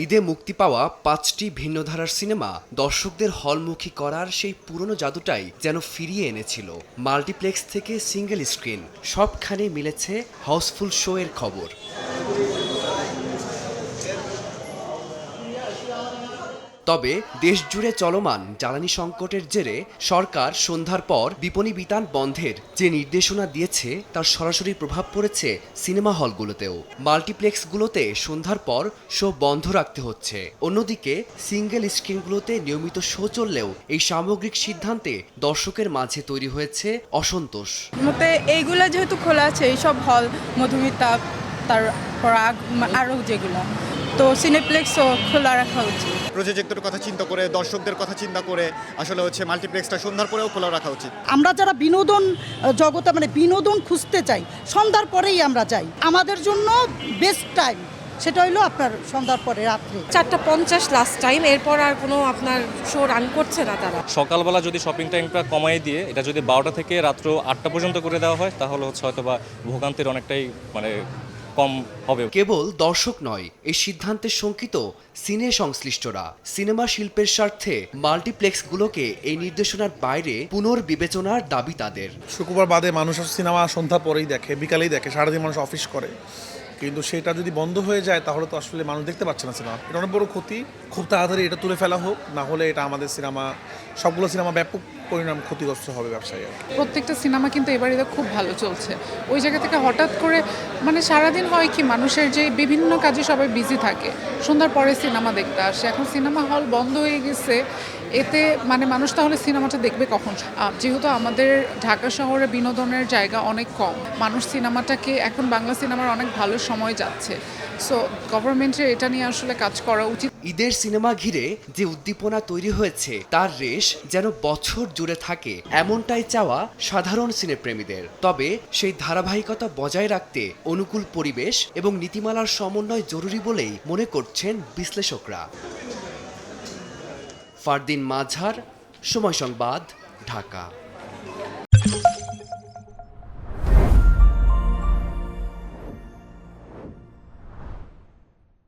ঈদে মুক্তি পাওয়া ৫টি ভিন্ন ধারার সিনেমা দর্শকদের হলমুখী করার সেই পুরনো জাদুটাই যেন ফিরিয়ে এনেছিল। মাল্টিপ্লেক্স থেকে সিঙ্গেল স্ক্রিন সবখানে মিলেছে হাউসফুল শো এর খবর। তবে দেশজুড়ে চলমান জ্বালানি সংকটের জেরে সরকার সন্ধ্যার পর বিপণী বিতান বন্ধের যে নির্দেশনা দিয়েছে তার সরাসরি প্রভাব পড়েছে সিনেমা হলগুলোতেও। মাল্টিপ্লেক্সগুলোতে সন্ধ্যার পর শো বন্ধ রাখতে হচ্ছে। অন্যদিকে সিঙ্গেল স্ক্রিনগুলোতে নিয়মিত শো চললেও এই সামগ্রিক সিদ্ধান্তে দর্শকের মাঝে তৈরি হয়েছে অসন্তোষ। মতে এইগুলা যেহেতু খোলা আছে এইসব হল, মধুমিতা, তারপর আরও যেগুলো, তো সিনেপ্লেক্সও খোলা রাখা উচিত। প্রযোজকদের কথা চিন্তা করে, দর্শকদের কথা চিন্তা করে আসলে মাল্টিপ্লেক্সটা সন্ধ্যার পরেও খোলা রাখা উচিত। আমরা যারা বিনোদন জগতে বিনোদন খুঁজতে চাই সন্ধ্যার পরেই আমরা যাই। আমাদের জন্য বেস্ট টাইম সেটা হইলো আপনার সন্ধ্যার পরে রাত্রে 4:50 লাস্ট টাইম, এরপর আর কোনো আপনার শো রান করছে না তারা। সকালবেলা যদি শপিং টাইমটা কমাই দিয়ে এটা যদি 12টা থেকে রাত্র 8টা পর্যন্ত করে দেওয়া হয় তাহলে হয়তো বা ভোগান্তির অনেকটাই কম হবে। কেবল দর্শক নয়, এই সিদ্ধান্তে শঙ্কিত সিনে সংশ্লিষ্টরা। সিনেমা শিল্পের স্বার্থে মাল্টিপ্লেক্সগুলোকে এই নির্দেশনার বাইরে পুনর্বিবেচনার দাবি তাদের। শুক্রবার বাদে মানুষ সিনেমা সন্ধ্যা পরেই দেখে, বিকালেই দেখে, সারাদিন মানুষ অফিস করে, কিন্তু সেটা যদি বন্ধ হয়ে যায় তাহলে তো আসলে মানুষ দেখতে পাচ্ছে না সিনেমা। এটা অনেক বড় ক্ষতি। খুব তাড়াতাড়ি এটা তুলে ফেলা হোক, না হলে এটা আমাদের সবগুলো সিনেমা ব্যাপক পরিণাম ক্ষতিগ্রস্ত হবে ব্যবসায়ী। প্রত্যেকটা সিনেমা কিন্তু এবারে খুব ভালো চলছে। ওই জায়গা থেকে হঠাৎ করে সারাদিন হয় কি মানুষের যে বিভিন্ন কাজে সবাই বিজি থাকে, সন্ধ্যার পরে সিনেমা দেখতে আসে। এখন সিনেমা হল বন্ধ হয়ে গেছে, এতে মানুষ তাহলে সিনেমাটা দেখবে কখন? যেহেতু আমাদের ঢাকা শহরে বিনোদনের জায়গা অনেক কম, মানুষ সিনেমাটাকে এখন বাংলা সিনেমার অনেক ভালো সময় যাচ্ছে। সো গভর্নমেন্টের এটা নিয়ে আসলে কাজ করা উচিত। ঈদের সিনেমা ঘিরে যে উদ্দীপনা তৈরি হয়েছে তার রেশ যেন বছর জুড়ে থাকে, এমনটাই চাওয়া সাধারণ সিনেপ্রেমীদের। তবে সেই ধারাবাহিকতা বজায় রাখতে অনুকূল পরিবেশ এবং নীতিমালার সমন্বয় জরুরি বলেই মনে করছেন বিশ্লেষকরা। ফারদিন মাঝার, সময় সংবাদ, ঢাকা।